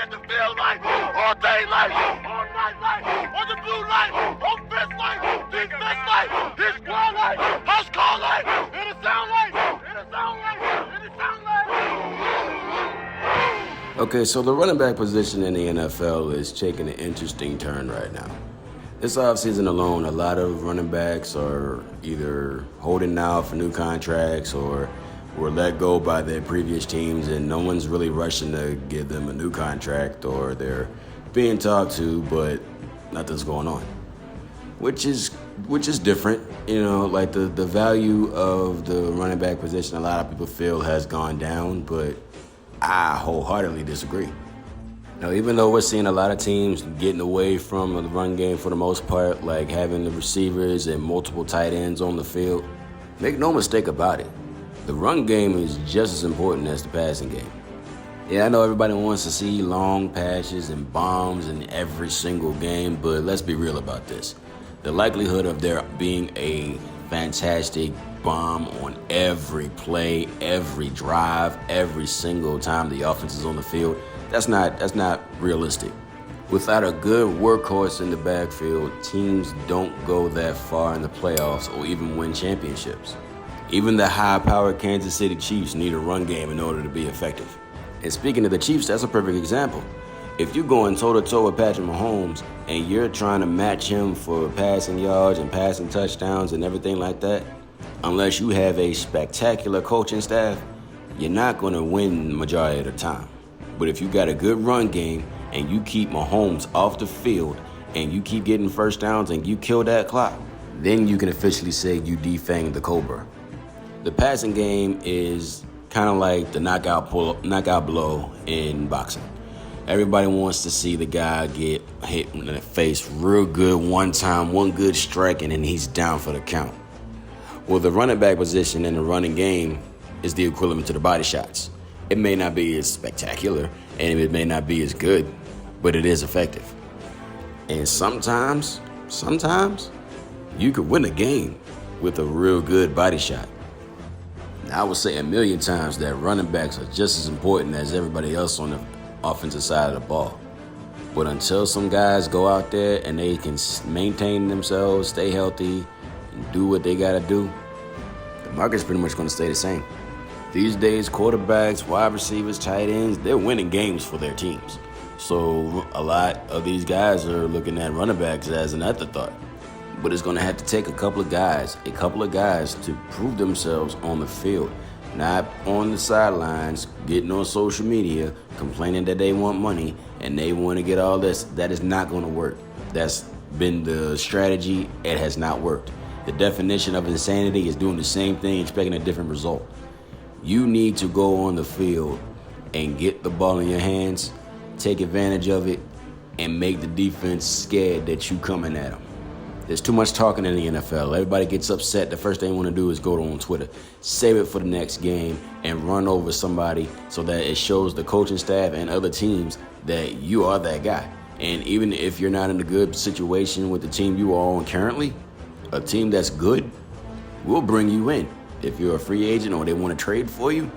in the field light, all day light, all night light, on the blue light, offense light, defense light, his squad light, house call light, in the sound light, in the sound light, in the sound light. Okay, so the running back position in the NFL is taking an interesting turn right now. This offseason alone, a lot of running backs are either holding out for new contracts or were let go by their previous teams, and no one's really rushing to give them a new contract, or they're being talked to, but nothing's going on. Which is different. You know, like the value of the running back position, a lot of people feel has gone down, but I wholeheartedly disagree. Now, even though we're seeing a lot of teams getting away from the run game for the most part, like having the receivers and multiple tight ends on the field, make no mistake about it, the run game is just as important as the passing game. Yeah, I know everybody wants to see long passes and bombs in every single game, but let's be real about this. The likelihood of there being a fantastic bomb on every play, every drive, every single time the offense is on the field, that's not realistic. Without a good workhorse in the backfield, teams don't go that far in the playoffs or even win championships. Even the high-powered Kansas City Chiefs need a run game in order to be effective. And speaking of the Chiefs, that's a perfect example. If you're going toe-to-toe with Patrick Mahomes and you're trying to match him for passing yards and passing touchdowns and everything like that, unless you have a spectacular coaching staff, you're not going to win the majority of the time. But if you got a good run game and you keep Mahomes off the field and you keep getting first downs and you kill that clock, then you can officially say you defanged the Cobra. The passing game is kind of like the knockout blow in boxing. Everybody wants to see the guy get hit in the face real good one time, one good strike, and then he's down for the count. Well, the running back position in the running game is the equivalent to the body shots. It may not be as spectacular, and it may not be as good, but it is effective. And sometimes, you could win a game with a real good body shot. Now, I would say a million times that running backs are just as important as everybody else on the offensive side of the ball. But until some guys go out there and they can maintain themselves, stay healthy, and do what they got to do, the market's pretty much going to stay the same. These days, quarterbacks, wide receivers, tight ends, they're winning games for their teams. So a lot of these guys are looking at running backs as an afterthought. But it's going to have to take a couple of guys to prove themselves on the field, not on the sidelines, getting on social media, complaining that they want money and they want to get all this. That is not going to work. That's been the strategy. It has not worked. The definition of insanity is doing the same thing, expecting a different result. You need to go on the field and get the ball in your hands, take advantage of it, and make the defense scared that you coming at them. There's too much talking in the NFL. Everybody gets upset. The first thing they want to do is go on Twitter, save it for the next game, and run over somebody so that it shows the coaching staff and other teams that you are that guy. And even if you're not in a good situation with the team you are on currently, a team that's good will bring you in. If you're a free agent or they want to trade for you,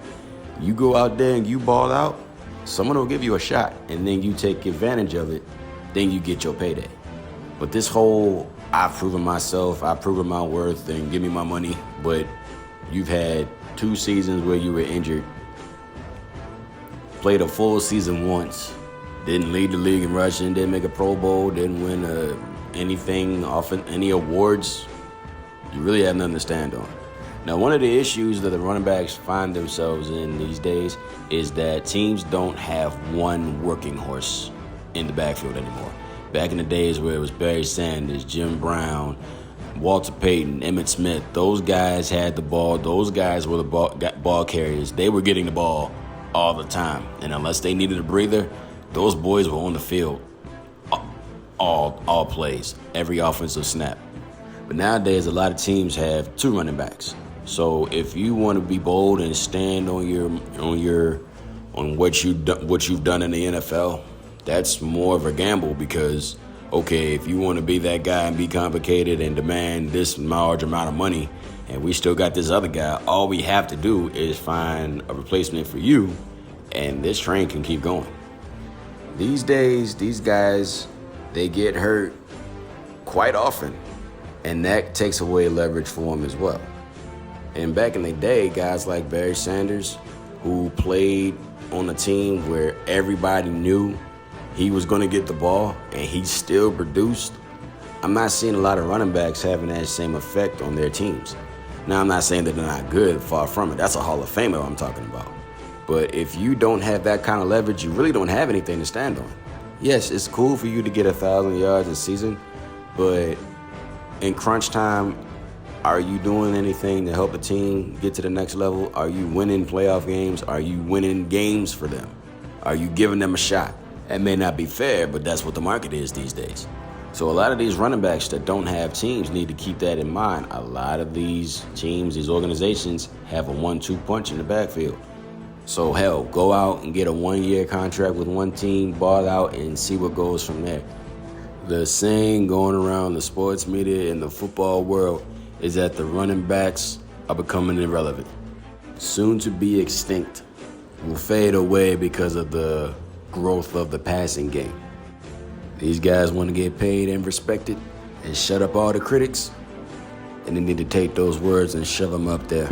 you go out there and you ball out, someone will give you a shot, and then you take advantage of it, then you get your payday. But this whole I've proven myself, I've proven my worth, and give me my money, but you've had 2 seasons where you were injured, played a full season once, didn't lead the league in rushing, didn't make a Pro Bowl, didn't win anything, any awards, you really have nothing to stand on. Now, one of the issues that the running backs find themselves in these days is that teams don't have one working horse in the backfield anymore. Back in the days where it was Barry Sanders, Jim Brown, Walter Payton, Emmitt Smith, those guys had the ball. Those guys were the ball carriers. They were getting the ball all the time. And unless they needed a breather, those boys were on the field all plays, every offensive snap. But nowadays, a lot of teams have 2 running backs. So if you want to be bold and stand on what you've done in the NFL, that's more of a gamble because, okay, if you want to be that guy and be complicated and demand this large amount of money, and we still got this other guy, all we have to do is find a replacement for you, and this train can keep going. These days, these guys, they get hurt quite often, and that takes away leverage for them as well. And back in the day, guys like Barry Sanders, who played on a team where everybody knew he was going to get the ball and he still produced, I'm not seeing a lot of running backs having that same effect on their teams. Now, I'm not saying that they're not good, far from it. That's a Hall of Famer I'm talking about. But if you don't have that kind of leverage, you really don't have anything to stand on. Yes, it's cool for you to get 1,000 yards a season, but in crunch time, are you doing anything to help the team get to the next level? Are you winning playoff games? Are you winning games for them? Are you giving them a shot? That may not be fair, but that's what the market is these days. So a lot of these running backs that don't have teams need to keep that in mind. A lot of these teams, these organizations, have a 1-2 punch in the backfield. So hell, go out and get a 1-year contract with one team, ball out, and see what goes from there. The saying going around the sports media and the football world is that the running backs are becoming irrelevant. Soon to be extinct, will fade away because of the growth of the passing game. These guys want to get paid and respected and shut up all the critics, and they need to take those words and shove them up there.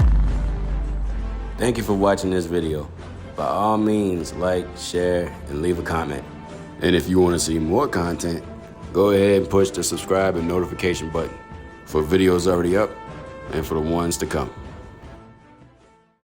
Thank you for watching this video. By all means, like, share, and leave a comment. And if you want to see more content, go ahead and push the subscribe and notification button for videos already up and for the ones to come.